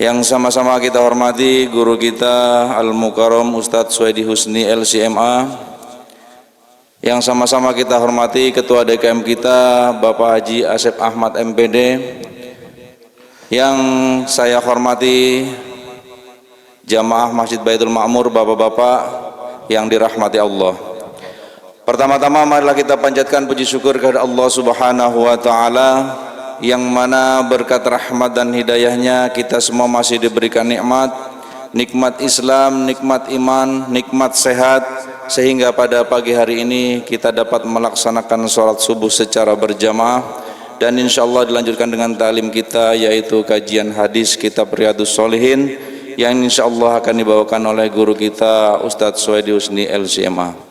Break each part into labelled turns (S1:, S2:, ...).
S1: Yang sama-sama kita hormati guru kita Al-Mukarram Ustadz Suhaidi Husni LCMA, yang sama-sama kita hormati Ketua DKM kita Bapak Haji Asep Ahmad MPD, yang saya hormati jamaah Masjid Baitul Ma'mur, bapak-bapak yang dirahmati Allah. Pertama-tama marilah kita panjatkan puji syukur kepada Allah Subhanahu wa taala, yang mana berkat rahmat dan hidayahnya kita semua masih diberikan nikmat Islam, nikmat iman, nikmat sehat, sehingga pada pagi hari ini kita dapat melaksanakan sholat subuh secara berjamaah, dan insya Allah dilanjutkan dengan ta'lim kita, yaitu kajian hadis kitab Riyadhus Shalihin, yang insya Allah akan dibawakan oleh guru kita Ustadz Suhaidi Husni LCMA.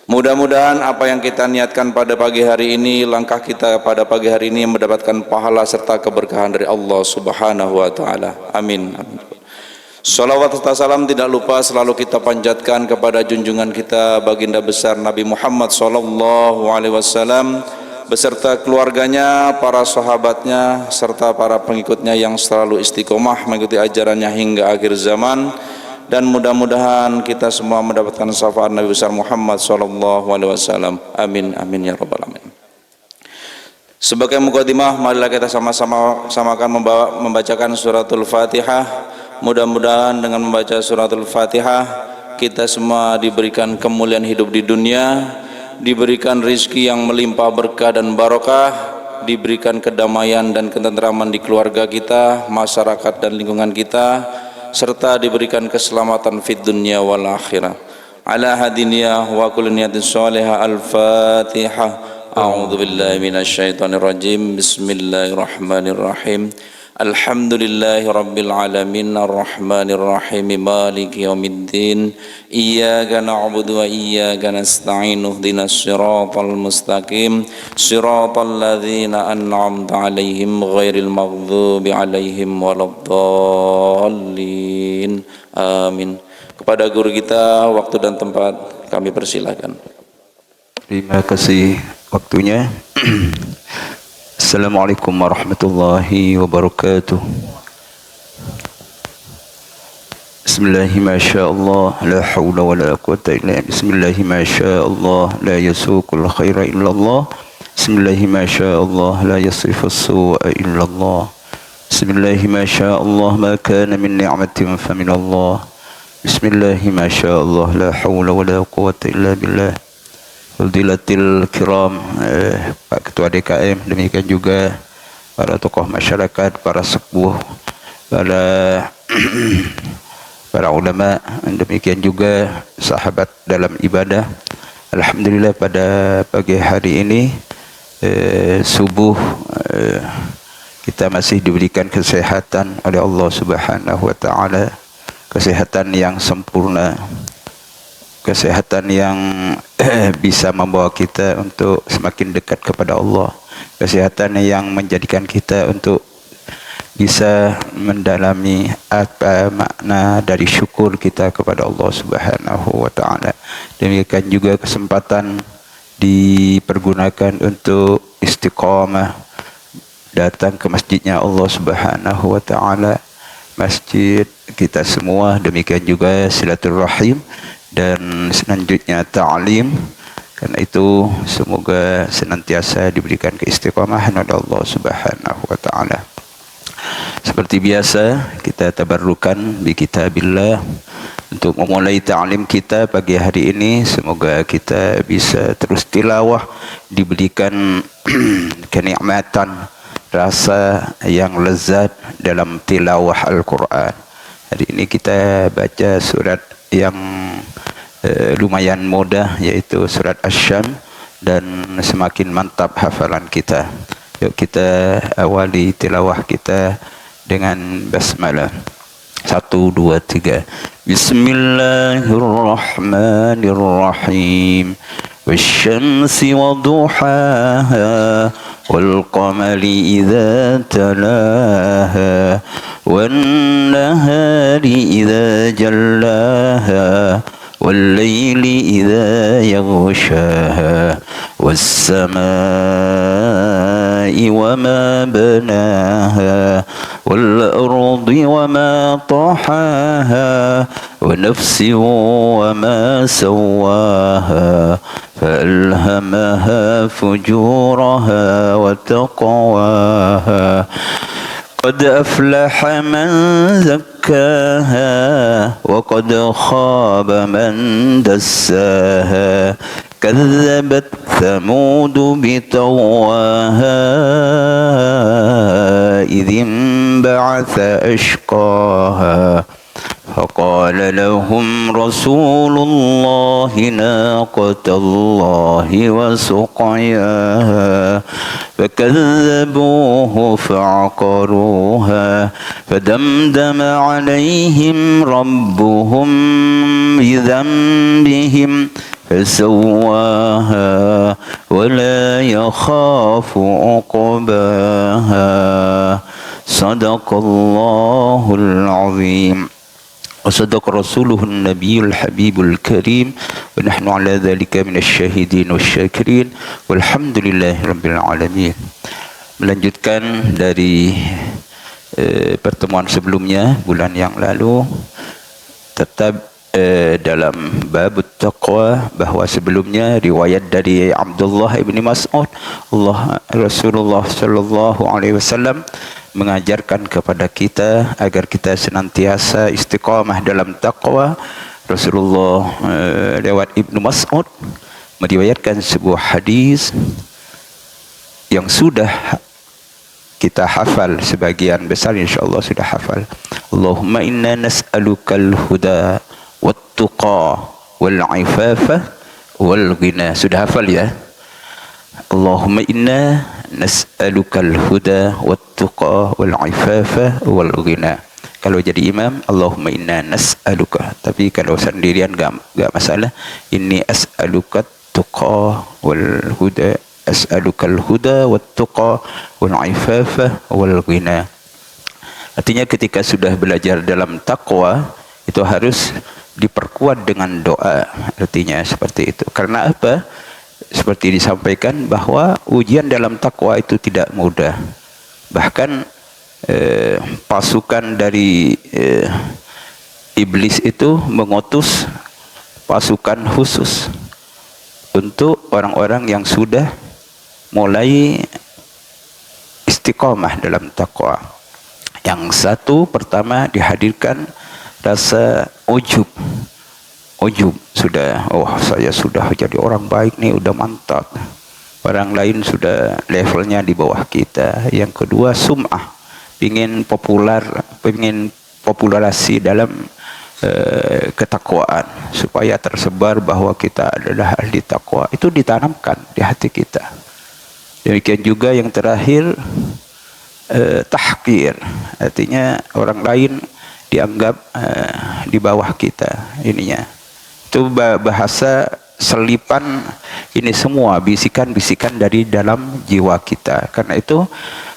S1: Mudah-mudahan apa yang kita niatkan pada pagi hari ini, langkah kita pada pagi hari ini mendapatkan pahala serta keberkahan dari Allah Subhanahu wa taala. Amin. Salawat serta salam tidak lupa selalu kita panjatkan kepada junjungan kita baginda besar Nabi Muhammad sallallahu alaihi wasallam beserta keluarganya, para sahabatnya serta para pengikutnya yang selalu istiqomah mengikuti ajarannya hingga akhir zaman. Dan mudah-mudahan kita semua mendapatkan syafaat Nabi besar Muhammad sallallahu alaihi wasallam. Amin amin ya rabbal alamin. Sebagai mukadimah, marilah kita sama-sama membacakan suratul Fatihah. Mudah-mudahan dengan membaca suratul Fatihah kita semua diberikan kemuliaan hidup di dunia, diberikan rizki yang melimpah berkah dan barokah, diberikan kedamaian dan ketentraman di keluarga kita, masyarakat dan lingkungan kita, serta diberikan keselamatan fid dunya wal akhirah. Ala hadiniyah wa kulli niyatin shalihah. Al-Fatihah. A'udzu billahi minasyaitonir rajim. Bismillahirrahmanirrahim. Alhamdulillahi rabbil alamin arrahmanir rahim maliki yaumiddin. Iyyaka na'budu wa iyyaka nasta'in. Ihdinas siratal mustaqim. Siratal ladzina an'amta 'alaihim ghairil maghdubi 'alaihim waladdallin. Amin. Kepada guru kita waktu dan tempat kami persilakan.
S2: Terima kasih waktunya. Assalamualaikum warahmatullahi wabarakatuh. Bismillahi ma sya Allah, la hawla wa la quwata illa billah. Bismillahi ma sya Allah, la yasuqul khaira illa Allah. Bismillahi ma sya Allah, la yasrifus su'a illa Allah. Bismillahi ma sya Allah, ma kana min ni'matin fa min Allah. Bismillahi ma sya Allah, la hawla wa la quwata illa billah. Fadilatil kiram, Pak Ketua DKM, demikian juga para tokoh masyarakat, para sepuh, para ulama, demikian juga sahabat dalam ibadah. Alhamdulillah pada pagi hari ini subuh kita masih diberikan kesehatan oleh Allah Subhanahu wa taala, kesehatan yang sempurna, kesehatan yang bisa membawa kita untuk semakin dekat kepada Allah, kesehatan yang menjadikan kita untuk bisa mendalami apa makna dari syukur kita kepada Allah Subhanahu wa taala. Demikian juga kesempatan dipergunakan untuk istiqamah, datang ke masjidnya Allah Subhanahu wa taala, masjid kita semua, demikian juga silaturahim dan selanjutnya ta'lim. Karena itu semoga senantiasa diberikan keistiqomahan oleh Allah Subhanahu wa taala. Seperti biasa kita tabarrukan bi kitabillah untuk memulai ta'lim kita pagi hari ini. Semoga kita bisa terus tilawah, diberikan kenikmatan, rasa yang lezat dalam tilawah Al-Quran. Hari ini kita baca surat yang lumayan mudah, yaitu surat Asy-Syam, dan semakin mantap hafalan kita. Yuk kita awali tilawah kita dengan basmalah. 1, 2, 3. Bismillahirrahmanirrahim. والشمس وضحاها والقمر إذا تلاها والنهار إذا جلاها والليل إذا يغشاها والسماء وما بناها والأرض وما طحاها ونفس وما سواها فألهمها فجورها وتقواها قد أفلح من زكاها وقد خاب من دساها كذبت ثمود بطغواها إذ انبعث أشقاها فقال لهم رسول الله ناقة الله وسقياها فكذبوه فعقروها فدمدم عليهم ربهم بذنبهم فسواها ولا يخاف عقباها صدق الله العظيم وصدق رسوله النبي الحبيب الكريم ونحن على ذلك من الشاهدين والشاكرين والحمد لله رب العالمين. Melanjutkan dari pertemuan sebelumnya bulan yang lalu, tetap dalam bab taqwa, bahwa sebelumnya riwayat dari Abdullah ibni Mas'ud, Rasulullah sallallahu alaihi wasallam mengajarkan kepada kita agar kita senantiasa istiqamah dalam taqwa. Rasulullah lewat Ibnu Mas'ud meriwayatkan sebuah hadis yang sudah kita hafal, sebagian besar insyaallah sudah hafal. Allahumma inna nas'alukal huda wat-tuqa wal-ifafa wal-ghina. Sudah hafal ya? Allahumma inna nas'alukal huda wat-tuqa wal-ifafa wal-ghina. Kalau jadi imam, Allahumma inna nas'aluka. Tapi kalau sendirian enggak masalah. Inni as'alukat tuqa wal huda, as'alukal huda wat-tuqa wal-ifafa wal-ghina. Artinya ketika sudah belajar dalam takwa itu harus diperkuat dengan doa. Artinya seperti itu. Karena apa? Seperti disampaikan bahwa ujian dalam takwa itu tidak mudah. Bahkan pasukan dari iblis itu mengutus pasukan khusus untuk orang-orang yang sudah mulai istiqamah dalam takwa. Yang satu pertama dihadirkan rasa ujub. Sudah, saya sudah jadi orang baik nih, udah mantap. Orang lain sudah levelnya di bawah kita. Yang kedua sum'ah, ingin populerasi dalam ketakwaan, supaya tersebar bahwa kita adalah ahli takwa. Itu ditanamkan di hati kita. Demikian juga yang terakhir tahqir, artinya orang lain dianggap di bawah kita. Ininya itu bahasa selipan ini semua bisikan-bisikan dari dalam jiwa kita. Karena itu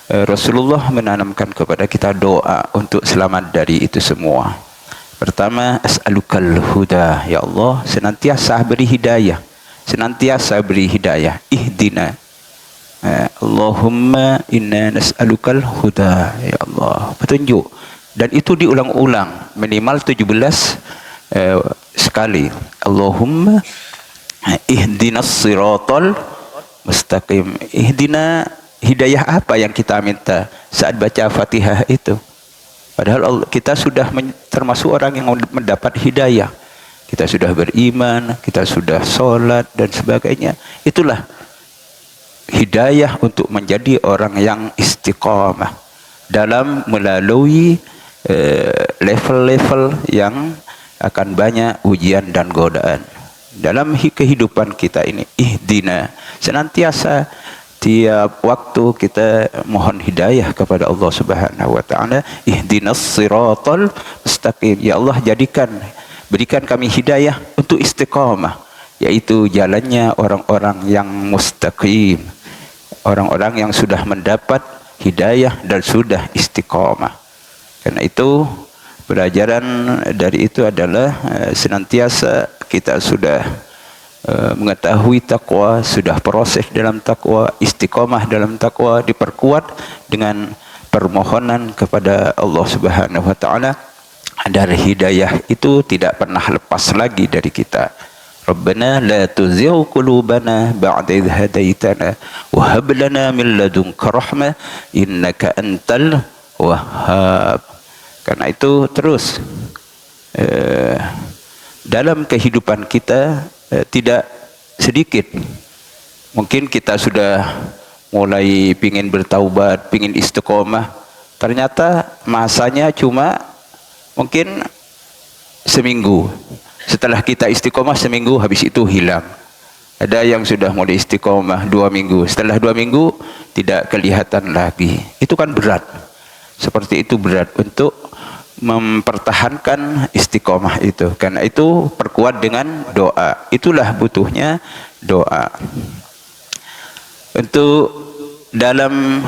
S2: Rasulullah menanamkan kepada kita doa untuk selamat dari itu semua. Pertama, as'alukal huda, ya Allah senantiasa beri hidayah, ihdina. Allahumma inna nas'alukal huda, ya Allah, petunjuk. Dan itu diulang-ulang minimal 17 sekali. Allahumma ihdinas siratal mustaqim. Ihdina, hidayah apa yang kita minta saat baca Fatihah itu? Padahal kita sudah termasuk orang yang mendapat hidayah. Kita sudah beriman, kita sudah sholat dan sebagainya. Itulah hidayah untuk menjadi orang yang istiqamah dalam melalui level-level yang akan banyak ujian dan godaan dalam kehidupan kita ini. Ihdina, senantiasa tiap waktu kita mohon hidayah kepada Allah Subhanahu wa taala. Ihdinas siratal mustaqim, ya Allah berikan kami hidayah untuk istiqamah yaitu jalannya orang-orang yang mustaqim, orang-orang yang sudah mendapat hidayah dan sudah istiqomah. Karena itu pelajaran dari itu adalah senantiasa kita sudah mengetahui takwa, sudah proses dalam takwa, istiqomah dalam takwa, diperkuat dengan permohonan kepada Allah Subhanahu wa taala agar hidayah itu tidak pernah lepas lagi dari kita. Rabbana la tuzigh qulubana ba'da idh hadaitana wa hab lana min ladunka rahmah innaka antal wahhab. Karena itu terus dalam kehidupan kita tidak sedikit mungkin kita sudah mulai pingin bertaubat, pingin istiqomah, ternyata masanya cuma mungkin seminggu. Setelah kita istiqomah seminggu, habis itu hilang. Ada yang sudah mulai istiqomah 2 minggu, setelah 2 minggu tidak kelihatan lagi. Itu kan berat. Seperti itu berat untuk mempertahankan istiqomah itu. Karena itu perkuat dengan doa. Itulah butuhnya doa. Untuk dalam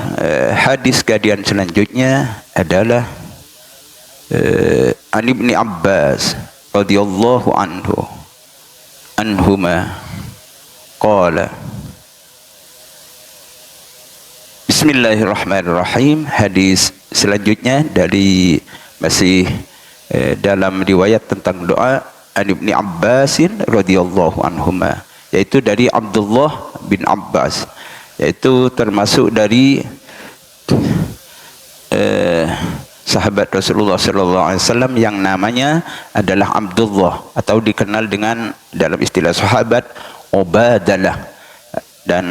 S2: hadis kalian selanjutnya adalah An Ibni Abbas radhiyallahu anhuma qala Bismillahirrahmanirrahim. Hadis selanjutnya dari masih dalam riwayat tentang doa An Ibni Abbasin radhiyallahu anhuma, yaitu dari Abdullah bin Abbas, yaitu termasuk dari sahabat Rasulullah sallallahu alaihi wasallam yang namanya adalah Abdullah, atau dikenal dengan dalam istilah sahabat Ubadalah. Dan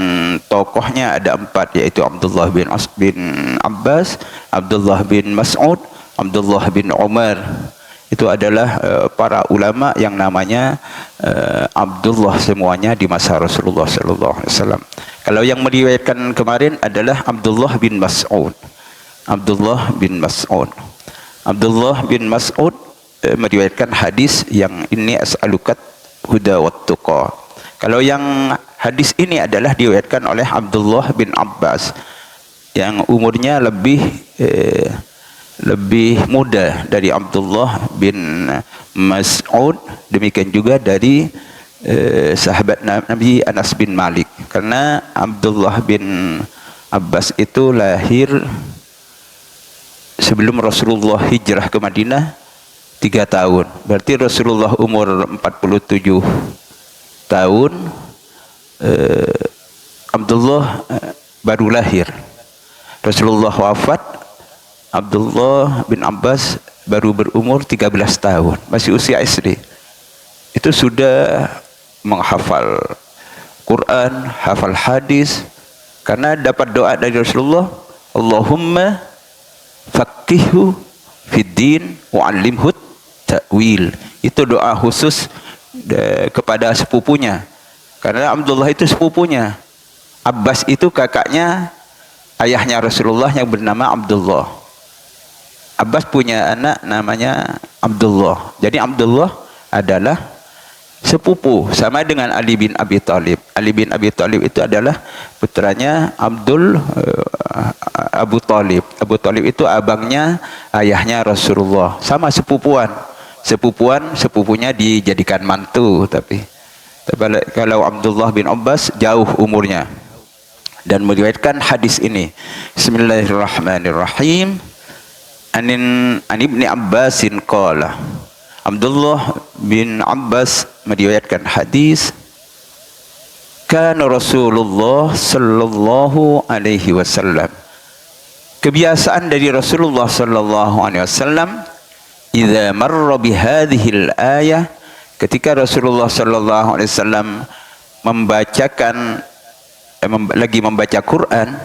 S2: tokohnya ada 4, yaitu Abdullah bin Abbas, Abdullah bin Mas'ud, Abdullah bin Umar. Itu adalah para ulama yang namanya Abdullah semuanya di masa Rasulullah sallallahu alaihi wasallam. Kalau yang meriwayatkan kemarin adalah Abdullah bin Mas'ud. Abdullah bin Mas'ud. Abdullah bin Mas'ud meriwayatkan hadis yang ini as'alukat huda wat tuqa. Kalau yang hadis ini adalah diriwayatkan oleh Abdullah bin Abbas yang umurnya lebih muda dari Abdullah bin Mas'ud. Demikian juga dari sahabat Nabi Anas bin Malik. Karena Abdullah bin Abbas itu lahir sebelum Rasulullah hijrah ke Madinah 3 tahun. Berarti Rasulullah umur 47 tahun, Abdullah baru lahir. Rasulullah wafat, Abdullah bin Abbas baru berumur 13 tahun, masih usia SD. Itu sudah menghafal Quran, hafal hadis, karena dapat doa dari Rasulullah, Allahumma faqihhu fid din wa 'allimhu ta'wil. Itu doa khusus kepada sepupunya, karena Abdullah itu sepupunya. Abbas itu kakaknya ayahnya Rasulullah yang bernama Abdullah. Abbas punya anak namanya Abdullah. Jadi Abdullah adalah sepupu sama dengan Ali bin Abi Thalib. Ali bin Abi Thalib itu adalah putranya Abu Thalib. Abu Thalib itu abangnya ayahnya Rasulullah. Sama sepupuan. Sepupunya dijadikan mantu, tapi kalau Abdullah bin Abbas jauh umurnya. Dan meriwayatkan hadis ini. Bismillahirrahmanirrahim. An Ibni Abbasin qala. Abdullah bin Abbas meriwayatkan hadis, kana Rasulullah sallallahu alaihi wasallam. Kebiasaan dari Rasulullah sallallahu alaihi wasallam, idza marra bihadhil ayah, ketika Rasulullah sallallahu alaihi wasallam lagi membaca Quran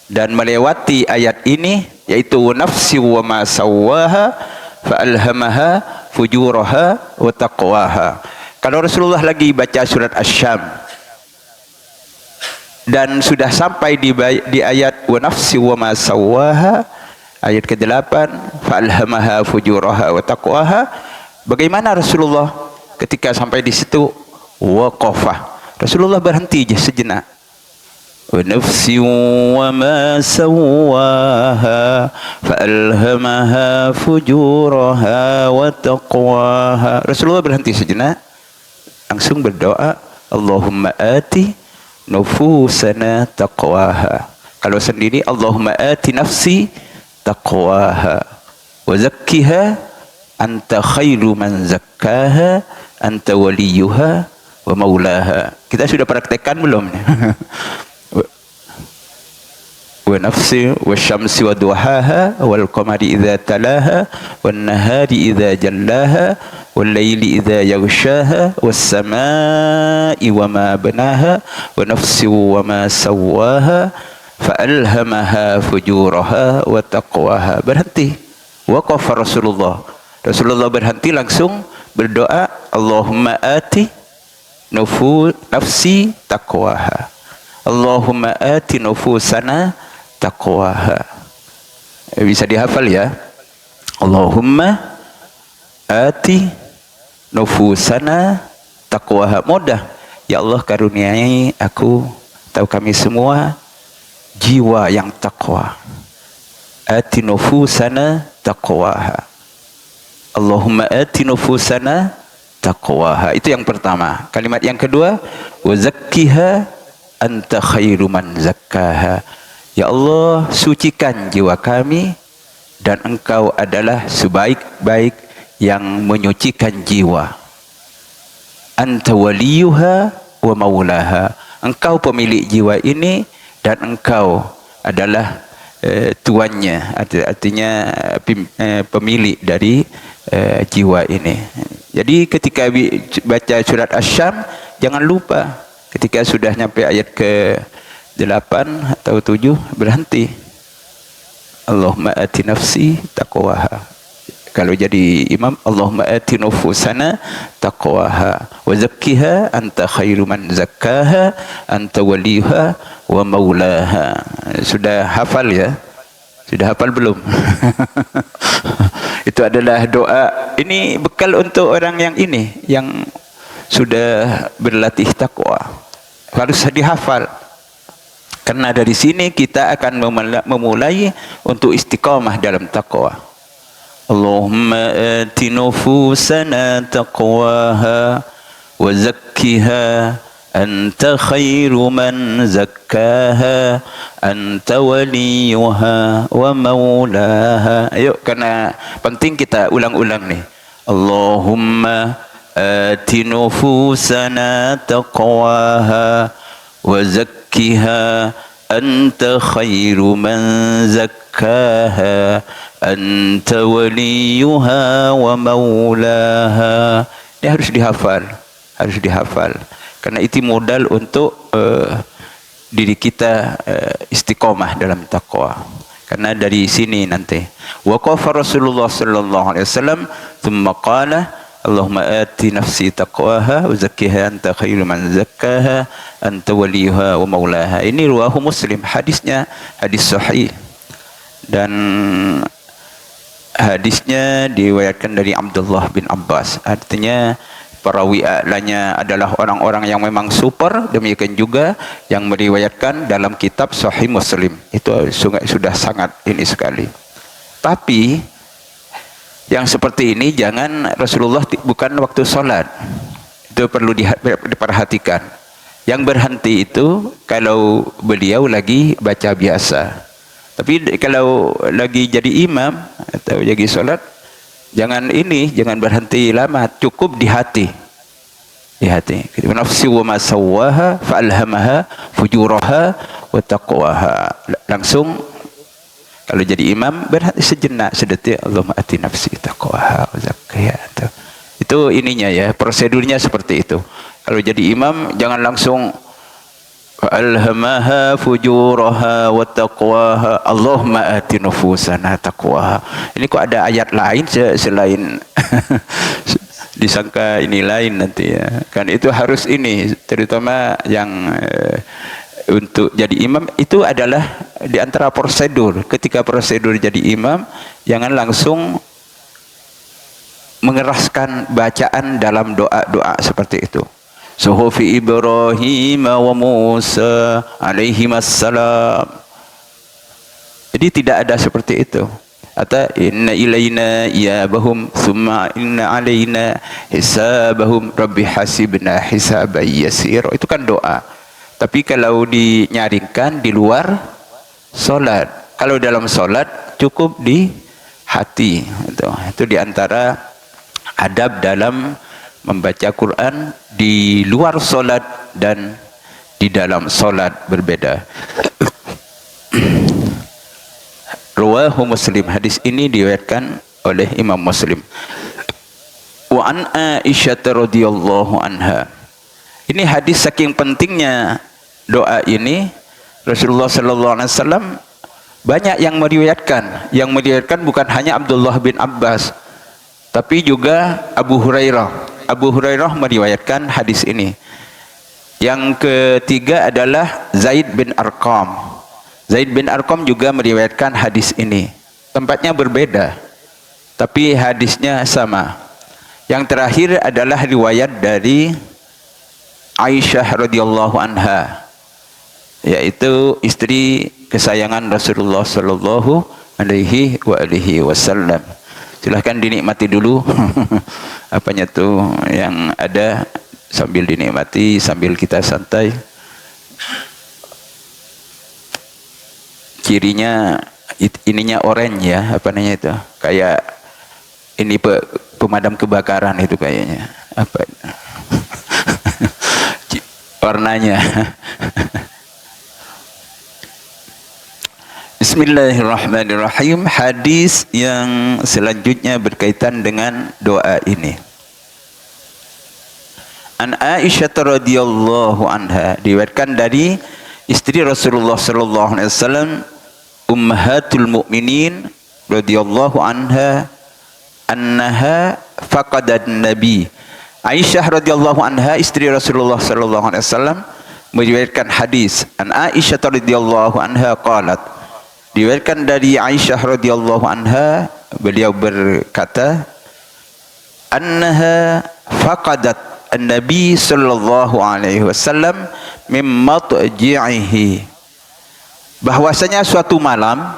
S2: dan melewati ayat ini, yaitu nafsi wa ma sawwaha fa alhamaha fujuraha wa taqwaha. Kalau Rasulullah lagi baca surat Asy-Syam dan sudah sampai di ayat wa nafsi wa ma sawwaha, ayat ke-8, fa alhamaha fujuraha wa taqwaha, bagaimana Rasulullah ketika sampai di situ waqafah. Rasulullah berhenti je sejenak. Wa nafsi wa ma sawwaha fa'alhamaha fujuraha wa taqwaha. Rasulullah berhenti sejenak, langsung berdoa, Allahumma ati nufusana taqwaha. Kalau sendiri, Allahumma ati nafsi taqwaha wa zakkiha anta khairu man zakkaha anta waliyuha wa maulaha. Kita sudah praktekkan belum? Wa nafsi wa syamsi wa duhaha wal qamari idza talaha wan nahari idza jallaha wal laili idza yaghshaha was samaa'i wa ma banaha wa nafsi wa ma sawwaha fa alhamaha fujuraha wa taqwaha. Berhenti, waqafa Rasulullah. Rasulullah berhenti, langsung berdoa, Allahumma ati nafsi taqwaha, Allahumma ati nufusana taqwaha. Bisa dihafal ya, Allahumma ati nufusana taqwaha. Mudah. Ya Allah, karuniai aku, atau kami semua, jiwa yang takwa. Ati nufusana taqwaha, Allahumma ati nufusana taqwaha. Itu yang pertama. Kalimat yang kedua, wa zakkiha anta khairu man zakkaha. Ya Allah, sucikan jiwa kami, dan Engkau adalah sebaik-baik yang menyucikan jiwa. Anta waliyuha wa maulaha. Engkau pemilik jiwa ini, dan Engkau adalah tuannya, artinya pemilik dari jiwa ini. Jadi ketika baca surat Asy-Syam, jangan lupa ketika sudah nyampe ayat ke 8 atau 7, berhenti. Allahumma ati nafsi taqwaha. Kalau jadi imam, Allahumma ati nufusana taqwaha wa zakkiha anta khairu man zakkaha anta waliyuha wa maulaha. Sudah hafal ya? Sudah hafal belum? Itu adalah doa. Ini bekal untuk orang yang ini, yang sudah berlatih takwa. Harus dihafal. Karena dari sini kita akan memulai untuk istiqamah dalam takwa. Allahumma ati nufusana taqwaha wa zakkiha anta khairu man zakkaha anta waliyuha wa maulaha. Ayo, karena penting kita ulang-ulang nih. Allahumma ati nufusana taqwaha wa zakkiha anta khairu man zakkaha anta waliyuha wa maulaha. Ini harus dihafal, harus dihafal. Karena itu modal untuk diri kita istiqomah dalam takwa. Karena dari sini nanti. Waqafa Rasulullah sallallahu alaihi wasallam, thumma qala, Allahumma ati nafsi taqwaha wa zakkiha anta khairu man zakkaha anta waliyuha wa maulaha. Ini riwayat Muslim, hadisnya hadis sahih. Dan hadisnya diriwayatkan dari Abdullah bin Abbas. Artinya perawi lainnya adalah orang-orang yang memang super. Demikian juga yang meriwayatkan dalam kitab Sahih Muslim. Itu sudah sangat ini sekali. Tapi yang seperti ini jangan Rasulullah bukan waktu sholat. Itu perlu diperhatikan. Yang berhenti itu kalau beliau lagi baca biasa. Tapi kalau lagi jadi imam atau lagi sholat, jangan berhenti lama, cukup di hati. Di hati. Nafsi wa ma sawwaha fa alhamaha fujuraha wa taqwaha. Langsung kalau jadi imam berhenti sejenak, sedetik, Allahumma ati nafsi taqwaha wa zakkiha. Itu ininya ya, prosedurnya seperti itu. Kalau jadi imam jangan langsung alhamaha fujuraha wa taqwaha Allahumma ati nufusana taqwaha. Ini kok ada ayat lain selain disangka ini lain nanti ya. Kan itu harus ini, terutama yang untuk jadi imam itu adalah di antara prosedur. Ketika prosedur jadi imam, jangan langsung mengeraskan bacaan dalam doa-doa seperti itu. suhufi Ibrahim wa Musa alaihimassalam. Jadi tidak ada seperti itu. Atau inna ilaina iyabahum thumma inna alaina hisabahum rabbi hasibna hisaban yasir. Itu kan doa. Tapi kalau dinyaringkan di luar solat, kalau dalam solat cukup di hati. Itu diantara adab dalam membaca Quran di luar solat dan di dalam solat berbeda. Rawahu Muslim. Hadis ini diriwayatkan oleh Imam Muslim. Wa an Aisyah radhiyallahu anha. Ini hadis saking pentingnya doa ini, Rasulullah sallallahu alaihi wasallam banyak yang meriwayatkan. Yang meriwayatkan bukan hanya Abdullah bin Abbas, tapi juga Abu Hurairah. Abu Hurairah meriwayatkan hadis ini. Yang ketiga adalah Zaid bin Arqam. Zaid bin Arqam juga meriwayatkan hadis ini. Tempatnya berbeda, tapi hadisnya sama. Yang terakhir adalah riwayat dari Aisyah radhiyallahu anha, yaitu istri kesayangan Rasulullah sallallahu alaihi wasallam. Silahkan dinikmati dulu apanya tuh yang ada, sambil dinikmati sambil kita santai. Kirinya ininya orange ya, apa namanya itu, kayak ini pemadam kebakaran itu kayaknya, apa warnanya. Bismillahirrahmanirrahim. Hadis yang selanjutnya berkaitan dengan doa ini. An Aisyah radhiyallahu anha, diriwayatkan dari istri Rasulullah sallallahu alaihi wasallam, Ummahatul Mukminin radhiyallahu anha, annaha faqadat Nabi. Aisyah radhiyallahu anha, istri Rasulullah sallallahu alaihi wasallam, meriwayatkan hadis. An Aisyah radhiyallahu anha qalat, diriwayatkan dari Aisyah radhiyallahu anha, beliau berkata, annaha faqadat an-nabi sallallahu alaihi wasallam min matji'ihi. Bahwasanya suatu malam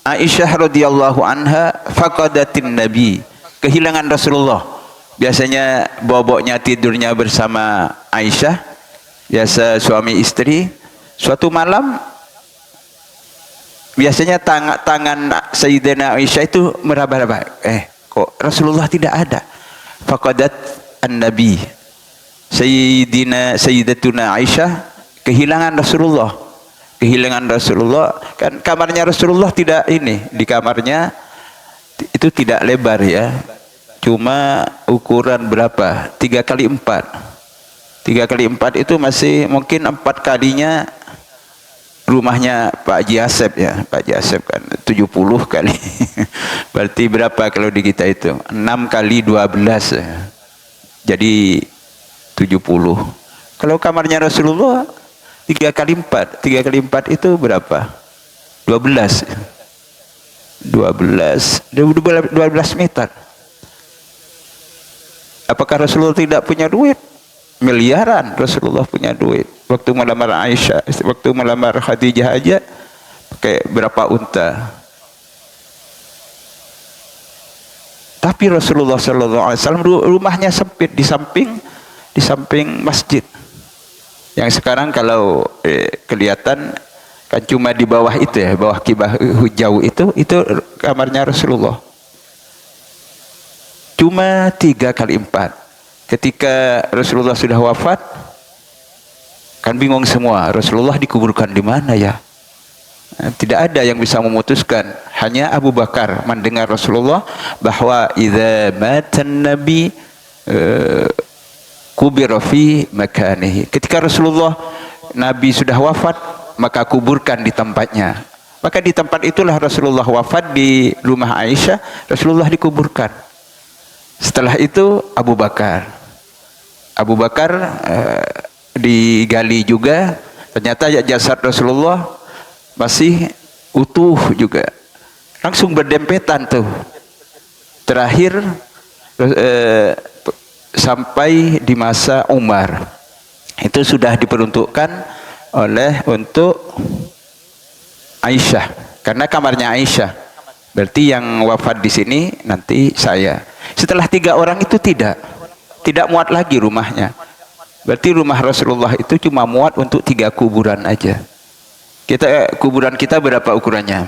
S2: Aisyah radhiyallahu anha faqadatin nabi, kehilangan Rasulullah. Biasanya boboknya tidurnya bersama Aisyah, biasa suami istri. Suatu malam biasanya tangan Sayyidina Aisyah itu meraba-raba, kok Rasulullah tidak ada. Faqadat an-nabi, Sayyidatuna Aisyah kehilangan Rasulullah. Kehilangan Rasulullah, kan kamarnya Rasulullah tidak ini, di kamarnya itu tidak lebar ya, cuma ukuran berapa, 3x4. 3x4 itu masih mungkin 4 kalinya rumahnya Pak Haji Asep ya. Pak Haji Asep kan 70 kali. Berarti berapa kalau di kita itu? 6 kali 12 ya. Jadi 70. Kalau kamarnya Rasulullah 3x4. 3x4 itu berapa? 12 meter. Apakah Rasulullah tidak punya duit? Miliaran Rasulullah punya duit. Waktu melamar Aisyah, waktu melamar Khadijah aja pakai berapa unta. Tapi Rasulullah sallallahu alaihi wasallam rumahnya sempit, di samping masjid. Yang sekarang kalau kelihatan kan cuma di bawah itu ya, bawah kibah hujau itu kamarnya Rasulullah. Cuma 3x4. Ketika Rasulullah sudah wafat, kan bingung semua, Rasulullah dikuburkan di mana ya? Tidak ada yang bisa memutuskan. Hanya Abu Bakar mendengar Rasulullah bahwa idza matan nabi kubira fi makanihi. Ketika Rasulullah Nabi sudah wafat, maka kuburkan di tempatnya. Maka di tempat itulah Rasulullah wafat, di rumah Aisyah Rasulullah dikuburkan. Setelah itu Abu Bakar digali juga, ternyata jasad Rasulullah masih utuh juga. Langsung berdempetan tuh. Terakhir sampai di masa Umar. Itu sudah diperuntukkan untuk Aisyah, karena kamarnya Aisyah. Berarti yang wafat di sini nanti saya. Setelah 3 orang itu tidak muat lagi rumahnya. Berarti rumah Rasulullah itu cuma muat untuk 3 kuburan aja. Kuburan kita berapa ukurannya?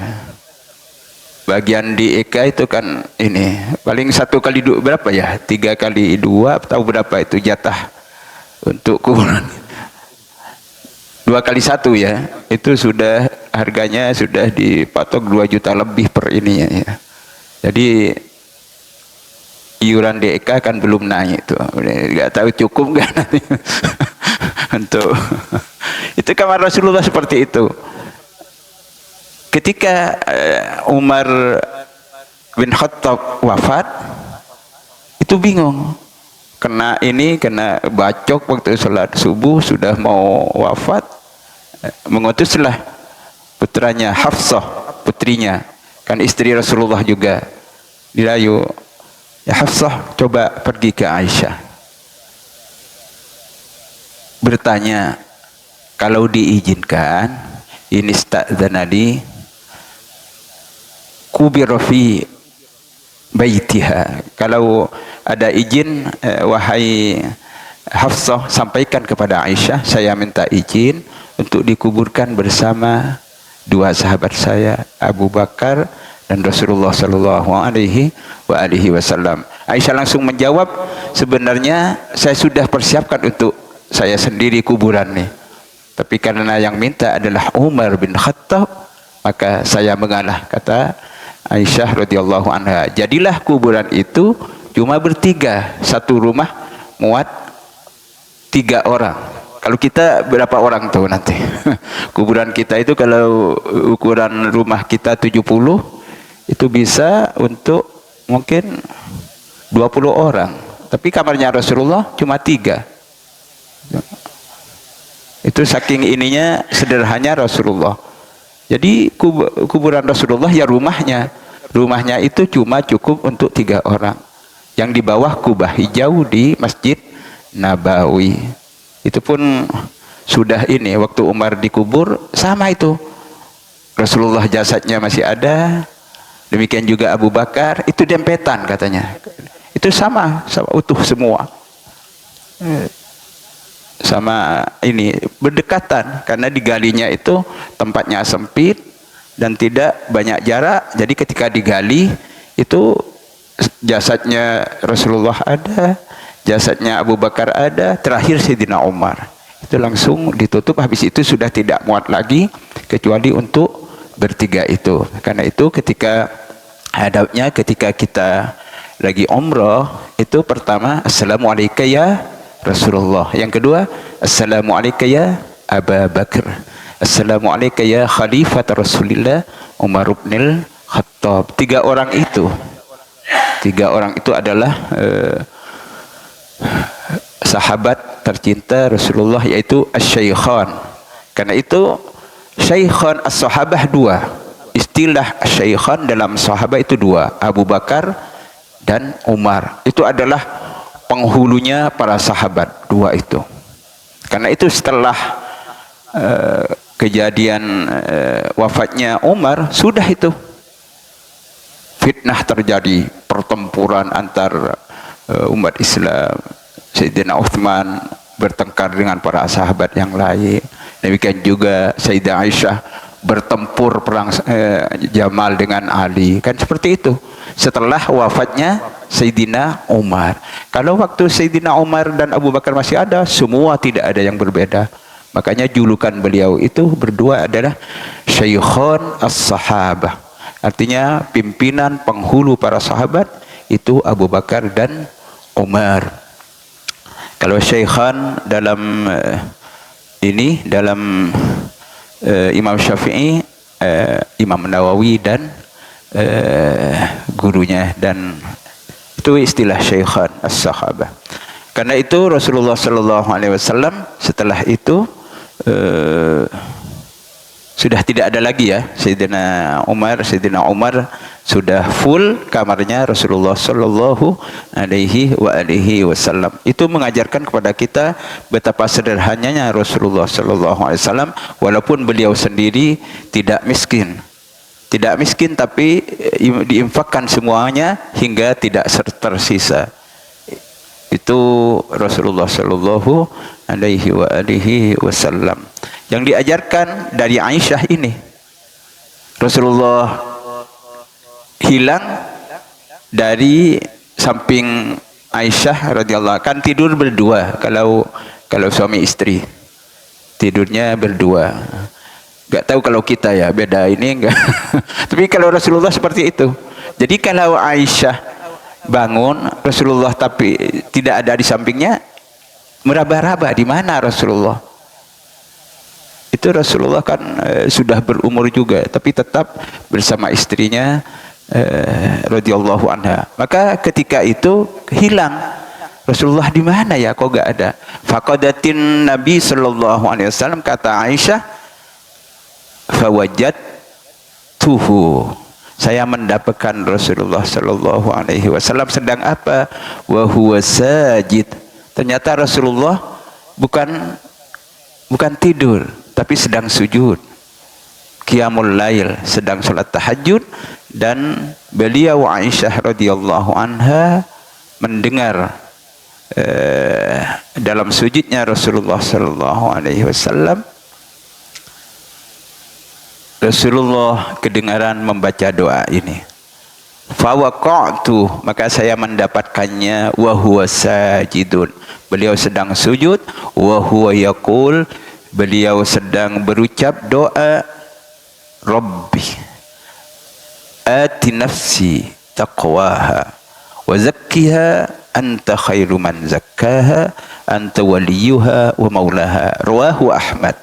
S2: Bagian di Eka itu kan ini paling 1 kali 2 berapa ya? 3 kali 2 atau berapa itu jatah untuk kuburan? 2 kali 1 ya. Itu sudah harganya sudah dipatok 2 juta lebih per ininya ya. Jadi iuran DK kan belum naik tuh. Nggak tahu cukup nggak nanti untuk itu. Kamar Rasulullah seperti itu. Ketika Umar bin Khattab wafat, itu bingung. Kena bacok waktu sholat subuh, sudah mau wafat. Mengutuslah putranya Hafsah, putrinya, kan istri Rasulullah juga, dirayu, ya Hafsah coba pergi ke Aisyah, bertanya, kalau diizinkan, ini sta'dzanani kubira fi baitiha, kalau ada izin wahai Hafsah, sampaikan kepada Aisyah, saya minta izin untuk dikuburkan bersama 2 sahabat saya, Abu Bakar dan Rasulullah sallallahu alaihi wasallam. Aisyah langsung menjawab, sebenarnya saya sudah persiapkan untuk saya sendiri kuburan nih, tapi karena yang minta adalah Umar bin Khattab, maka saya mengalah, kata Aisyah radhiyallahu anha. Jadilah kuburan itu cuma bertiga, 1 rumah muat 3 orang. Kalau kita berapa orang tuh nanti? Kuburan kita itu kalau ukuran rumah kita 70, itu bisa untuk mungkin 20 orang. Tapi kamarnya Rasulullah cuma 3. Itu saking ininya sederhananya Rasulullah. Jadi kuburan Rasulullah ya rumahnya itu cuma cukup untuk 3 orang. Yang di bawah kubah hijau di Masjid Nabawi. Itu pun sudah ini, waktu Umar dikubur sama itu. Rasulullah jasadnya masih ada. Demikian juga Abu Bakar, itu dempetan katanya. Itu sama utuh semua. Sama ini berdekatan, karena digalinya itu tempatnya sempit dan tidak banyak jarak. Jadi ketika digali itu jasadnya Rasulullah ada, jasadnya Abu Bakar ada, terakhir Sayyidina Umar. Itu langsung ditutup, habis itu sudah tidak muat lagi kecuali untuk bertiga itu. Karena itu ketika hadapnya ketika kita lagi umrah, itu pertama Assalamualaikum ya Rasulullah, yang kedua Assalamualaikum ya Abu Bakar, Assalamualaikum ya Khalifat Rasulillah Umar bin Khattab. 3 orang itu adalah sahabat tercinta Rasulullah, yaitu asy-syaikhan. Karena itu syaikhan as-sahabah 2. Istilah asy-syaikhan dalam sahabat itu 2, Abu Bakar dan Umar. Itu adalah penghulunya para sahabat 2 itu. Karena itu setelah kejadian wafatnya Umar, sudah itu fitnah terjadi, pertempuran antar umat Islam. Sayyidina Uthman bertengkar dengan para sahabat yang lain. Demikian juga Sayyidah Aisyah bertempur perang Jamal dengan Ali. Kan seperti itu. Setelah wafatnya Sayyidina Umar. Kalau waktu Sayyidina Umar dan Abu Bakar masih ada, semua tidak ada yang berbeda. Makanya julukan beliau itu berdua adalah Syaikhan as-Sahabah. Artinya pimpinan penghulu para sahabat itu Abu Bakar dan Umar. Kalau Syaikhan dalam dalam Imam Syafi'i, Imam Nawawi dan gurunya, dan itu istilah Syaikhan as-Sahabah. Karena itu Rasulullah sallallahu alaihi wasallam setelah itu sudah tidak ada lagi ya Sayyidina Umar sudah full kamarnya Rasulullah Shallallahu Alaihi Wasallam. Itu mengajarkan kepada kita betapa sederhananya Rasulullah Shallallahu Alaihi Wasallam, walaupun beliau sendiri tidak miskin. Tidak miskin, tapi diinfakkan semuanya hingga tidak tersisa. Itu Rasulullah Shallallahu Alaihi Wasallam. Yang diajarkan dari Aisyah ini, Rasulullah hilang dari samping Aisyah radhiyallahu, kan tidur berdua kalau suami istri tidurnya berdua. Gak tahu kalau kita ya beda ini enggak. Tapi kalau Rasulullah seperti itu. Jadi kalau Aisyah bangun Rasulullah tapi tidak ada di sampingnya, meraba-raba di mana Rasulullah. Itu Rasulullah kan sudah berumur juga, tapi tetap bersama istrinya radhiyallahu anha. Maka ketika itu hilang Rasulullah, di mana ya, kok gak ada. Faqadatin Nabi sallallahu alaihi wasallam, kata Aisyah, fawajadtuhu, saya mendapatkan Rasulullah sallallahu alaihi wasallam sedang apa? Wa huwa sajid. Ternyata Rasulullah bukan tidur, tapi sedang sujud. Qiyamul lail, sedang salat tahajud, dan beliau Aisyah radhiyallahu anha mendengar dalam sujudnya Rasulullah sallallahu alaihi wasallam, Rasulullah kedengaran membaca doa ini. Fawaqa'tu, maka saya mendapatkannya, wa huwa sajidun, beliau sedang sujud, wa huwa yaqul, beliau sedang berucap doa, Rabbi ati nafsi taqwaha wa zakkiha anta khairu man zakkaha anta waliyuha wa maulaha. Rawahu Ahmad.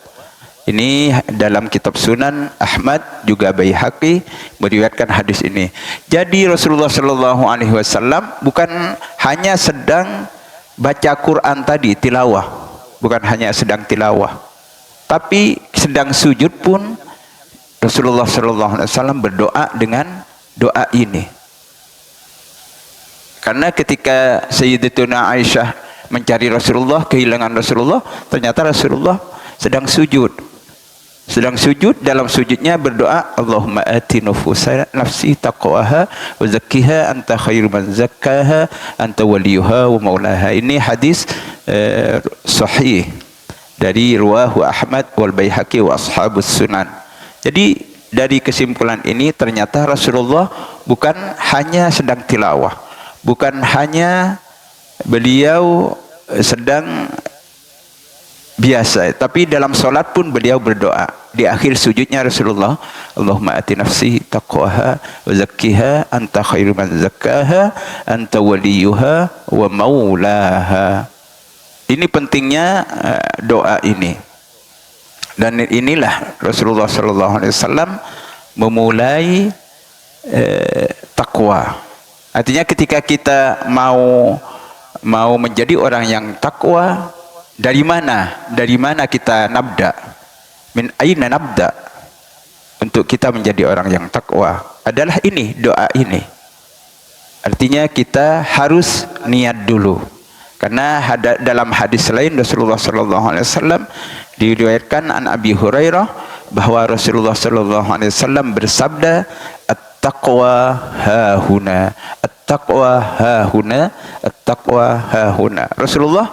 S2: Ini dalam kitab Sunan Ahmad, juga Baihaqi meriwayatkan hadis ini. Jadi Rasulullah Shallallahu Alaihi Wasallam bukan hanya sedang baca Quran tadi, tilawah, bukan hanya sedang tilawah, tapi sedang sujud pun Rasulullah Shallallahu Alaihi Wasallam berdoa dengan doa ini. Karena ketika Sayyidatuna Aisyah mencari Rasulullah, kehilangan Rasulullah, ternyata Rasulullah sedang sujud. Sedang sujud, dalam sujudnya berdoa, Allahumma ati nafsi taqwaha wa zakkiha anta khairu man zakkaha anta waliyuha wa maulaha. Ini hadis sahih dari Ruwahu Ahmad wal Baihaqi wa ashabus sunan. Jadi dari kesimpulan ini ternyata Rasulullah bukan hanya sedang tilawah, bukan hanya beliau sedang biasa, tapi dalam solat pun beliau berdoa. Di akhir sujudnya Rasulullah, Allahumma ati nafsi taqwaha wa zakkiha anta khairu man zakkaha anta waliyuha wa maulaha. Ini pentingnya doa ini. Dan inilah Rasulullah sallallahu alaihi wasallam memulai takwa. Artinya ketika kita mau menjadi orang yang takwa, dari mana kita nabda? Min aina nabda? Untuk kita menjadi orang yang takwa adalah ini, doa ini. Artinya kita harus niat dulu. Karena dalam hadis lain Rasulullah sallallahu alaihi wasallam diriwayatkan an Abi Hurairah bahwa Rasulullah sallallahu alaihi wasallam bersabda, at-taqwa hahuna, at-taqwa hahuna, at-taqwa hahuna. Rasulullah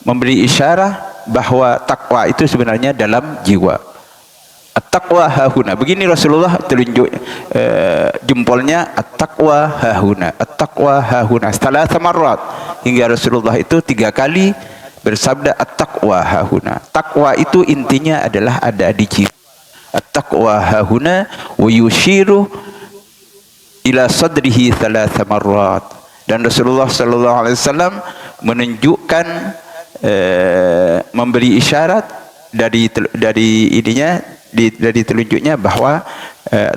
S2: memberi isyarat bahwa takwa itu sebenarnya dalam jiwa. At-taqwa hahuna. Begini Rasulullah telunjuk jempolnya, at-taqwa hahuna, at-taqwa hahuna. Salatsa marrat, hingga Rasulullah itu 3 kali bersabda at-taqwa hahuna. Takwa itu intinya adalah ada di jiwa. At-taqwa hahuna wa yushiru ila sadrihi salatsa marrat. Dan Rasulullah sallallahu alaihi wasallam menunjukkan, memberi isyarat dari ininya, dari telunjuknya bahwa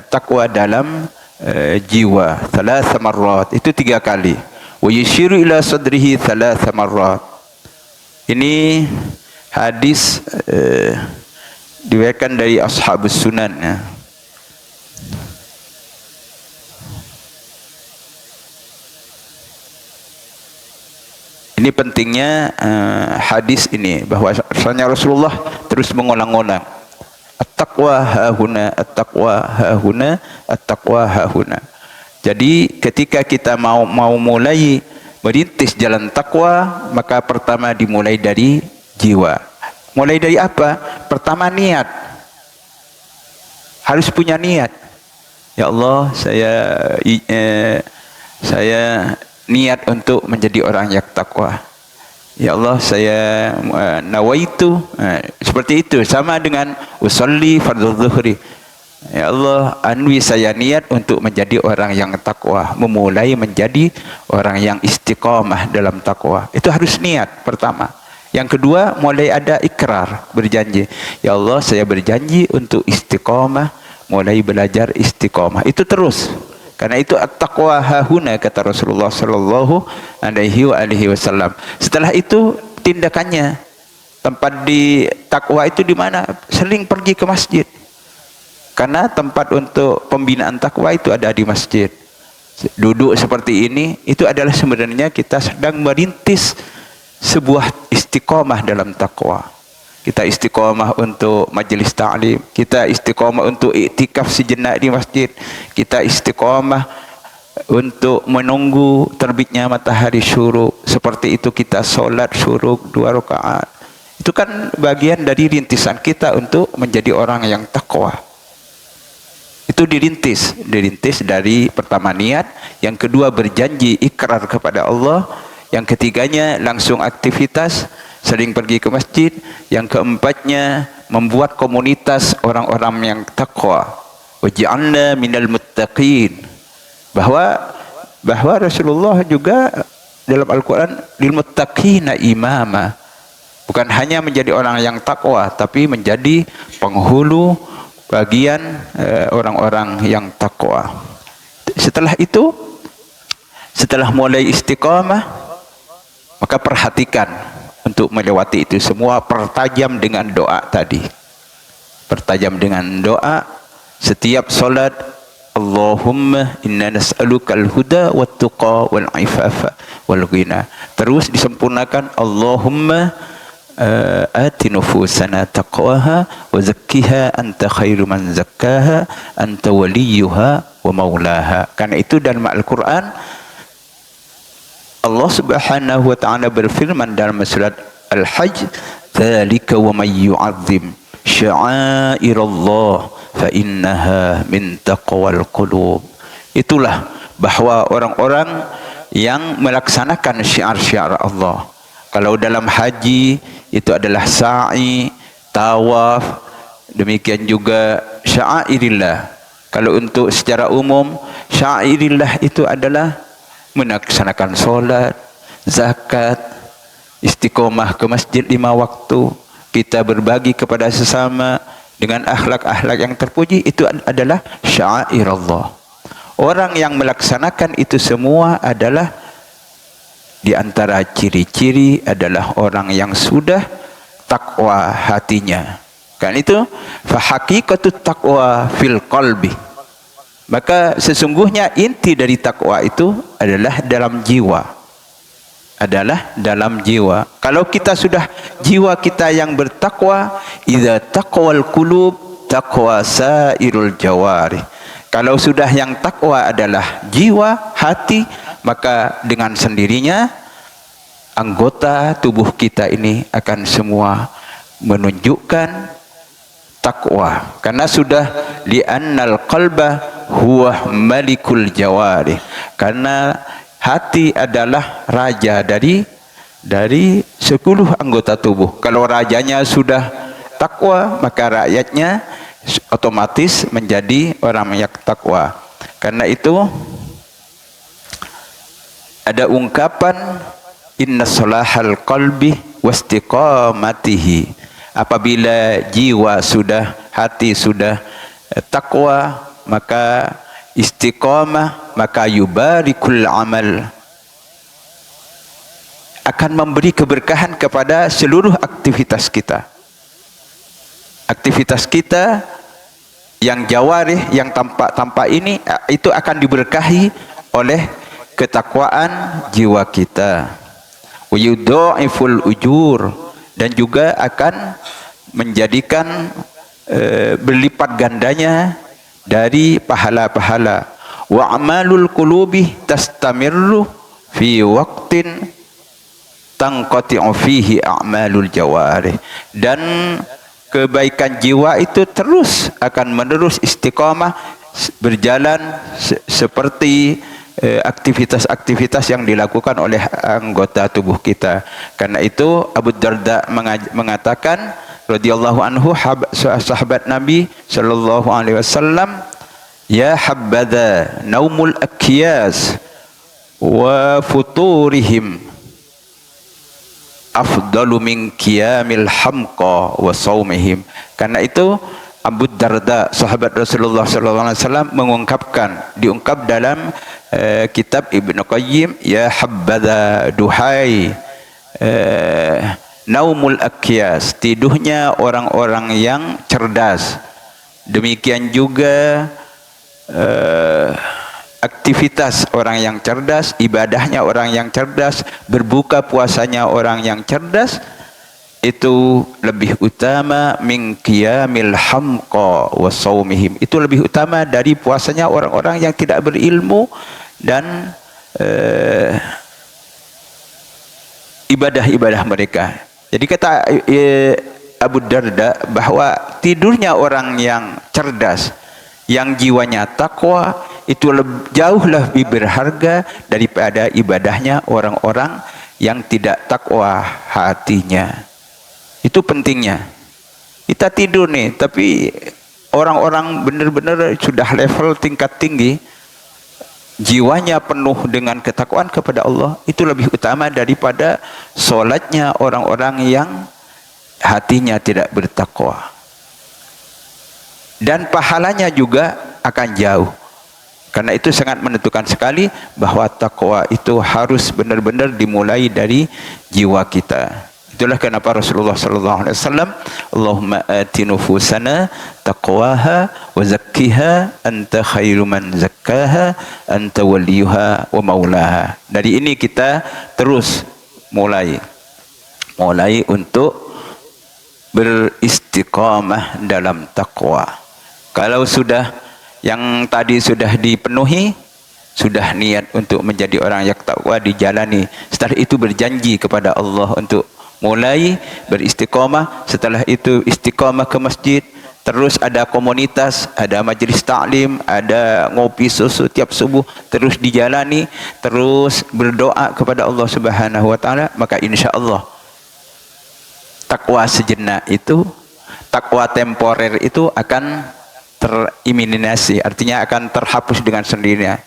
S2: takwa dalam jiwa. Salatsa marrat, itu 3 kali. Wa yushiru ila sadrihi salatsa marrat. Ini hadis diriwayatkan dari ashabus sunan ya. Ini pentingnya hadis ini, bahwa Rasulullah terus mengulang-ulang, at-taqwa hahuna, at-taqwa hahuna, at-taqwa hahuna. Jadi ketika kita mau mulai merintis jalan takwa, maka pertama dimulai dari jiwa. Mulai dari apa? Pertama niat. Harus punya niat. Ya Allah, saya niat untuk menjadi orang yang takwa. Ya Allah, saya nawaitu. Seperti itu, sama dengan usolli fardhu zuhri. Ya Allah, anwi saya niat untuk menjadi orang yang takwa, memulai menjadi orang yang istiqamah dalam takwa. Itu harus niat pertama. Yang kedua, mulai ada ikrar, berjanji. Ya Allah, saya berjanji untuk istiqamah, mulai belajar istiqamah. Itu terus. Karena itu at-taqwa hahuna, kata Rasulullah sallallahu alaihi wasallam. Setelah itu tindakannya, tempat di takwa itu di mana? Sering pergi ke masjid. Karena tempat untuk pembinaan takwa itu ada di masjid. Duduk seperti ini, itu adalah sebenarnya kita sedang merintis sebuah istiqomah dalam takwa. Kita istiqomah untuk majelis ta'lim, kita istiqomah untuk iktikaf sejenak di masjid, kita istiqomah untuk menunggu terbitnya matahari syuruk. Seperti itu kita solat syuruk 2 rakaat. Itu kan bagian dari rintisan kita untuk menjadi orang yang takwa. Itu dirintis dari pertama niat, yang kedua berjanji ikrar kepada Allah, yang ketiganya langsung aktivitas, sering pergi ke masjid, yang keempatnya membuat komunitas orang-orang yang takwa. Waj'alna minal muttaqin. Bahwa Rasulullah juga dalam Al-Quran lil muttaqina imama. Bukan hanya menjadi orang yang takwa, tapi menjadi penghulu bagian orang-orang yang takwa. Setelah itu, setelah mulai istiqamah, maka perhatikan untuk melewati itu semua, pertajam dengan doa tadi. Pertajam dengan doa setiap solat. Allahumma inna nas'aluka al-huda wat-tuqa wal-ifafa wal-ghina. Terus disempurnakan, Allahumma ati nufusana taqwaha wa zakkiha anta khairu man zakkaha anta waliyuha wa maulaha. Karena itu dalam Al-Quran Allah Subhanahu wa ta'ala berfirman dalam surat Al-Hajj, dzalika wa may yu'azzim sya'airallah fa innaha min taqwal qulub. Itulah bahwa orang-orang yang melaksanakan syiar-syiar Allah. Kalau dalam haji itu adalah sa'i, tawaf, demikian juga sya'airillah. Kalau untuk secara umum, sya'airillah itu adalah melaksanakan solat, zakat, istiqomah ke masjid 5 waktu, kita berbagi kepada sesama dengan akhlak-akhlak yang terpuji. Itu adalah sya'air Allah. Orang yang melaksanakan itu semua adalah, di antara ciri-ciri adalah orang yang sudah takwa hatinya. Kan itu fa haqiqatut taqwa fil qalbi. Maka sesungguhnya inti dari takwa itu adalah dalam jiwa. Adalah dalam jiwa. Kalau kita sudah jiwa kita yang bertakwa, idza taqwal qulub taqwa sairul jawari. Kalau sudah yang takwa adalah jiwa, hati, maka dengan sendirinya anggota tubuh kita ini akan semua menunjukkan takwa. Karena sudah li'annal qalba huwa malikul jawari. Karena hati adalah raja dari 10 anggota tubuh. Kalau rajanya sudah takwa, maka rakyatnya otomatis menjadi orang yang takwa. Karena itu ada ungkapan inna salahal qalbi wastiqamatihi. Apabila jiwa sudah, hati sudah takwa, maka istiqamah, maka yubarikul amal, akan memberi keberkahan kepada seluruh aktivitas kita. Aktivitas kita yang jawarih, yang tampak ini, itu akan diberkahi oleh ketakwaan jiwa kita. wa yudha'iful ujur, dan juga akan menjadikan berlipat gandanya dari pahala-pahala. Wa amalul qulubi tastamirru fi waqtin tanqati'u fihi a'malul jawarih, dan kebaikan jiwa itu terus akan menerus istiqamah berjalan seperti aktivitas-aktivitas yang dilakukan oleh anggota tubuh kita. Karena itu Abu Darda mengatakan radhiyallahu anhu, sahabat Nabi sallallahu alaihi wasallam, ya habbadha naumul akyas wa futurihim afdalu min qiyamil hamqa wa saumihim. Karena itu Abu Darda, sahabat Rasulullah sallallahu alaihi wasallam, diungkap dalam kitab Ibnu Qayyim, ya habbadha, duhai naumul akyas, tidurnya orang-orang yang cerdas. Demikian juga aktivitas orang yang cerdas, ibadahnya orang yang cerdas, berbuka puasanya orang yang cerdas, itu lebih utama min qiyamil hamqa wa saumihim, itu lebih utama dari puasanya orang-orang yang tidak berilmu dan ibadah-ibadah mereka. Jadi kata Abu Darda bahwa tidurnya orang yang cerdas, yang jiwanya takwa, itu jauh lebih berharga daripada ibadahnya orang-orang yang tidak takwa hatinya. Itu pentingnya. Kita tidur nih, tapi orang-orang benar-benar sudah level tingkat tinggi, jiwanya penuh dengan ketakwaan kepada Allah, itu lebih utama daripada sholatnya orang-orang yang hatinya tidak bertakwa. Dan pahalanya juga akan jauh. Karena itu sangat menentukan sekali bahwa takwa itu harus benar-benar dimulai dari jiwa kita. Itulah kenapa Rasulullah sallallahu alaihi wasallam, Allahumma ati nufusana taqwaha wa zakkiha anta khairu man zakkaha anta waliyuha wa maulaha. Dari ini kita terus mulai untuk beristiqamah dalam takwa. Kalau sudah yang tadi sudah dipenuhi, sudah niat untuk menjadi orang yang takwa dijalani, setelah itu berjanji kepada Allah untuk mulai beristiqamah. Setelah itu istiqamah ke masjid, terus ada komunitas, ada majelis taklim, ada ngopi susu tiap subuh, terus dijalani, terus berdoa kepada Allah Subhanahu wa taala, maka insyaallah takwa sejenak itu, takwa temporer itu akan tereliminasi, artinya akan terhapus dengan sendirinya.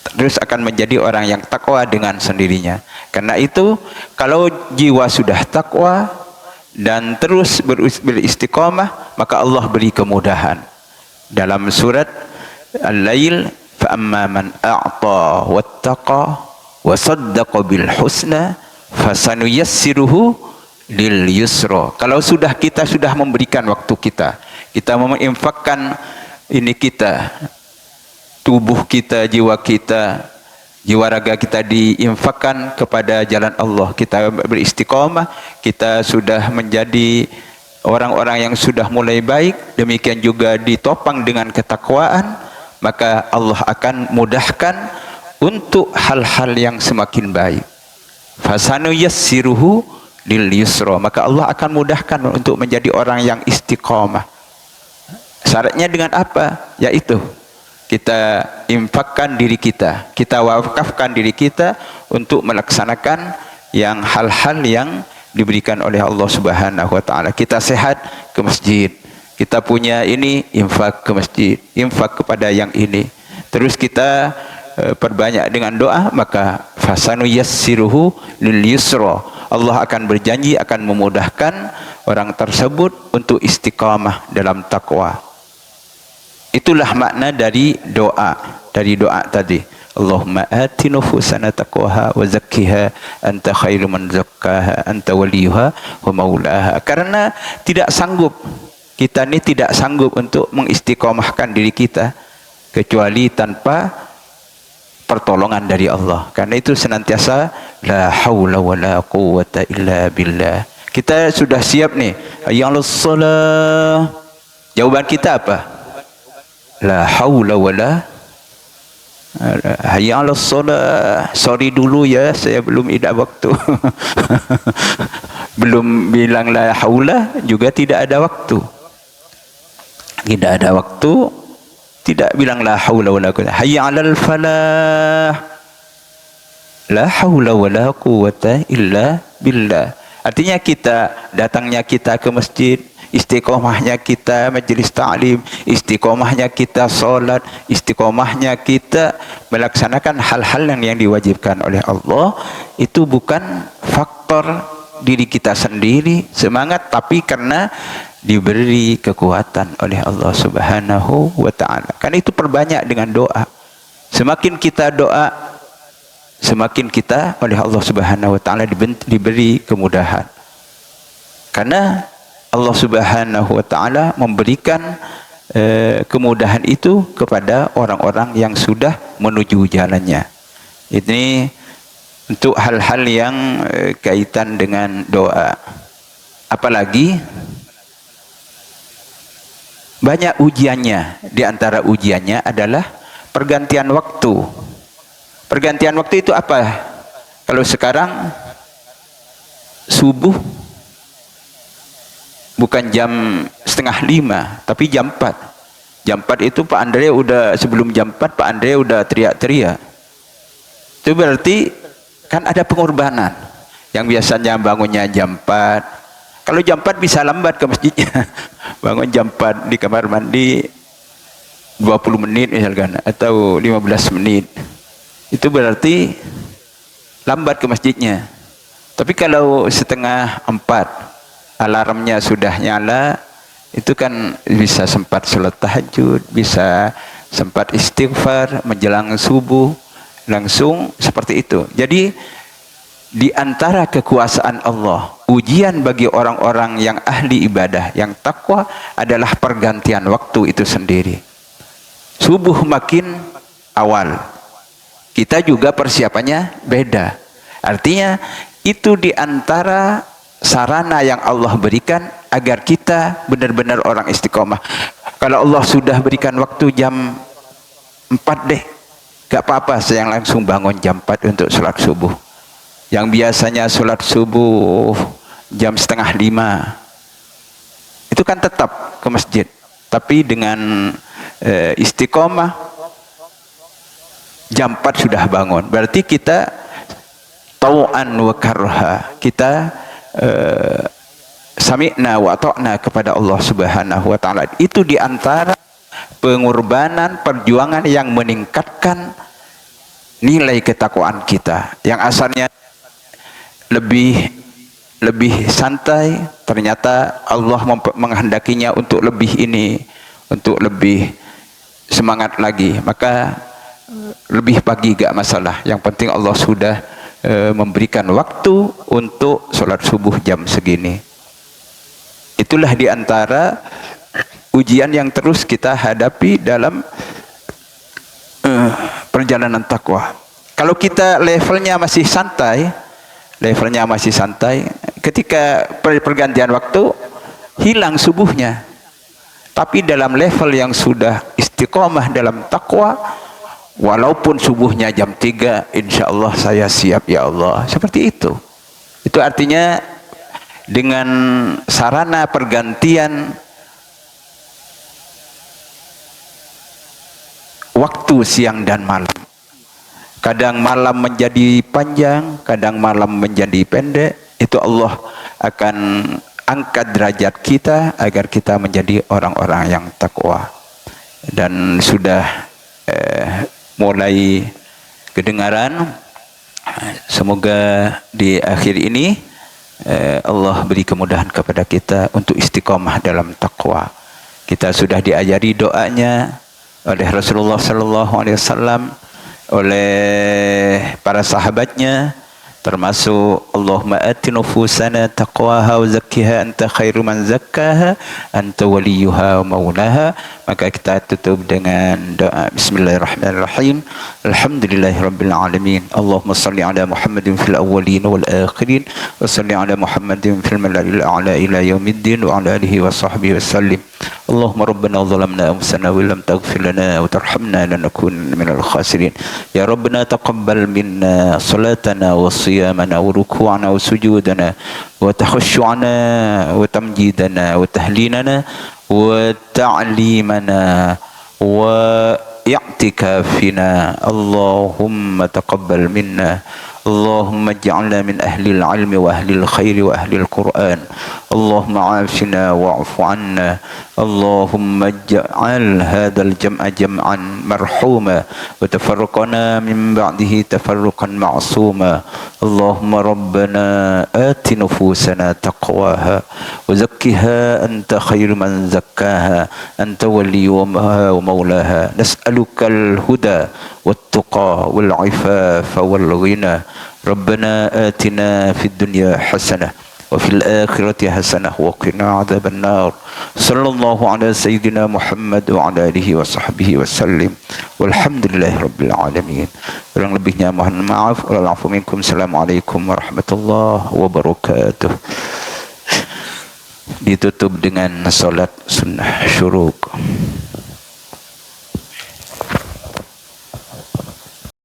S2: Terus akan menjadi orang yang takwa dengan sendirinya. Karena itu kalau jiwa sudah takwa dan terus beristiqamah, maka Allah beri kemudahan. Dalam surat Al-Lail, fa amma man a'ta wattaqa wa saddaqa bil husna fasanuyassiruhu lil yusra. Kalau kita sudah memberikan waktu kita menginfakkan ini kita, tubuh kita, jiwa raga kita diinfakkan kepada jalan Allah, kita beristiqamah, kita sudah menjadi orang-orang yang sudah mulai baik, demikian juga ditopang dengan ketakwaan, maka Allah akan mudahkan untuk hal-hal yang semakin baik. Fasanu yassiruhu lil yusra, maka Allah akan mudahkan untuk menjadi orang yang istiqamah. Syaratnya dengan apa? Yaitu kita infakkan diri kita, kita wakafkan diri kita untuk melaksanakan yang hal-hal yang diberikan oleh Allah Subhanahu wa taala. Kita sehat, ke masjid. Kita punya ini, infak ke masjid, infak kepada yang ini. Terus kita perbanyak dengan doa, maka fasanu yassiruhu lil yusra. Allah akan berjanji akan memudahkan orang tersebut untuk istiqamah dalam takwa. Itulah makna dari doa tadi. Allahumma ati nufusana taqwaha wa zakkiha anta khairu man zakkaha anta waliyuha wa maulaha. Karena kita ini tidak sanggup untuk mengistiqomahkan diri kita kecuali tanpa pertolongan dari Allah. Karena itu senantiasa la haula wala quwwata illa billah. Kita sudah siap nih. Hayya 'alas shalah. Jawaban kita apa? La haula wala hayya 'alas shalah. Sorry dulu ya, saya belum ada waktu. Belum bilang la haula juga tidak ada waktu. Tidak ada waktu, tidak bilang la haula wala quwwata. Hayya 'alal falah. La haula wala quwwata illa billah. Artinya datangnya kita ke masjid, istiqomahnya kita majelis ta'lim, istiqomahnya kita salat, istiqomahnya kita melaksanakan hal-hal yang diwajibkan oleh Allah, itu bukan faktor diri kita sendiri semangat, tapi karena diberi kekuatan oleh Allah Subhanahu wa ta'ala. Karena itu perbanyak dengan doa. Semakin kita doa, semakin kita oleh Allah Subhanahu wa ta'ala diberi kemudahan. Karena Allah Subhanahu wa ta'ala memberikan kemudahan itu kepada orang-orang yang sudah menuju jalannya. Ini untuk hal-hal yang kaitan dengan doa. Apalagi banyak ujiannya. Di antara ujiannya adalah pergantian waktu. Pergantian waktu itu apa? Kalau sekarang subuh bukan jam 4:30, tapi jam 4. Jam 4 itu Pak Andre udah, sebelum jam 4 Pak Andre udah teriak-teriak. Itu berarti kan ada pengorbanan. Yang biasanya bangunnya jam 4. Kalau jam 4 bisa lambat ke masjidnya. Bangun jam 4 di kamar mandi 20 menit misalkan, atau 15 menit. Itu berarti lambat ke masjidnya. Tapi kalau setengah 4 alarmnya sudah nyala, itu kan bisa sempat sholat tahajud, bisa sempat istighfar menjelang subuh, langsung seperti itu. Jadi di antara kekuasaan Allah, ujian bagi orang-orang yang ahli ibadah, yang takwa, adalah pergantian waktu itu sendiri. Subuh makin awal, kita juga persiapannya beda. Artinya itu di antara sarana yang Allah berikan agar kita benar-benar orang istiqomah. Kalau Allah sudah berikan waktu jam 4 deh, gak apa-apa saya langsung bangun jam 4 untuk sholat subuh. Yang biasanya sholat subuh jam 4:30, itu kan tetap ke masjid, tapi dengan istiqomah jam 4 sudah bangun. Berarti kita tau'an wa karha, kita sami'na wa ta'na kepada Allah Subhanahu wa ta'ala. Itu diantara pengorbanan, perjuangan yang meningkatkan nilai ketakwaan kita. Yang asalnya lebih santai, ternyata Allah menghendakinya untuk lebih ini, untuk lebih semangat lagi. Maka lebih pagi gak masalah. Yang penting Allah sudah memberikan waktu untuk sholat subuh jam segini. Itulah diantara ujian yang terus kita hadapi dalam perjalanan takwa. Kalau kita levelnya masih santai, ketika pergantian waktu hilang subuhnya. Tapi dalam level yang sudah istiqomah dalam takwa, walaupun subuhnya jam 3, insya Allah saya siap ya Allah. Seperti itu. Itu artinya dengan sarana pergantian waktu siang dan malam. Kadang malam menjadi panjang, kadang malam menjadi pendek. Itu Allah akan angkat derajat kita agar kita menjadi orang-orang yang takwa. Dan sudah mulai kedengaran, semoga di akhir ini Allah beri kemudahan kepada kita untuk istiqomah dalam takwa. Kita sudah diajari doanya oleh Rasulullah sallallahu alaihi wasallam, oleh para sahabatnya, termasuk Allahumma ati nufusana taqwaha wa zakkiha anta khairu man zakkaha anta waliyuha wa maulaha. Maka kita tutup dengan doa bismillahirrahmanirrahim. Alhamdulillahirabbil alamin. Allahumma salli ala Muhammadin fil awwalin wal akhirin wa salli ala Muhammadin fil mala'il a'la ila yaumiddin wa ala alihi wa sahbihi wasallim. Allahumma rabbana zalamna anfusana wa lam taghfir lana wa tarhamna lanakunanna minal khasirin. Ya rabbana taqabbal minna salatana wa siyamana wa ruku'ana wa sujudana wa takhashu'ana wa tamjidana wa tahlinana wa ta'limana wa i'tikafina. Allahumma taqabbal minna. اللهم اجعلنا من أهل العلم وأهل الخير وأهل القرآن. اللهم عافنا واعف عنا. اللهم اجعل هذا الجمع جمعا مرحوما وتفرقنا من بعده تفرقا معصوما. اللهم ربنا آت نفوسنا تقواها وزكها أنت خير من زكاها أنت وليها ومولاها. نسألك الهدى والتقى والعفاف والغنى. ربنا آتنا في الدنيا حسنة وفي الآخرة حسنة وقنا عذاب النار. صلى الله على سيدنا محمد وعلى آله وصحبه وسلم والحمد لله رب العالمين. Kurang lebihnya mohon maaf. Wa'alaikum minkum. Assalamualaikum warahmatullahi wabarakatuh. Ditutup dengan salat sunnah syuruk.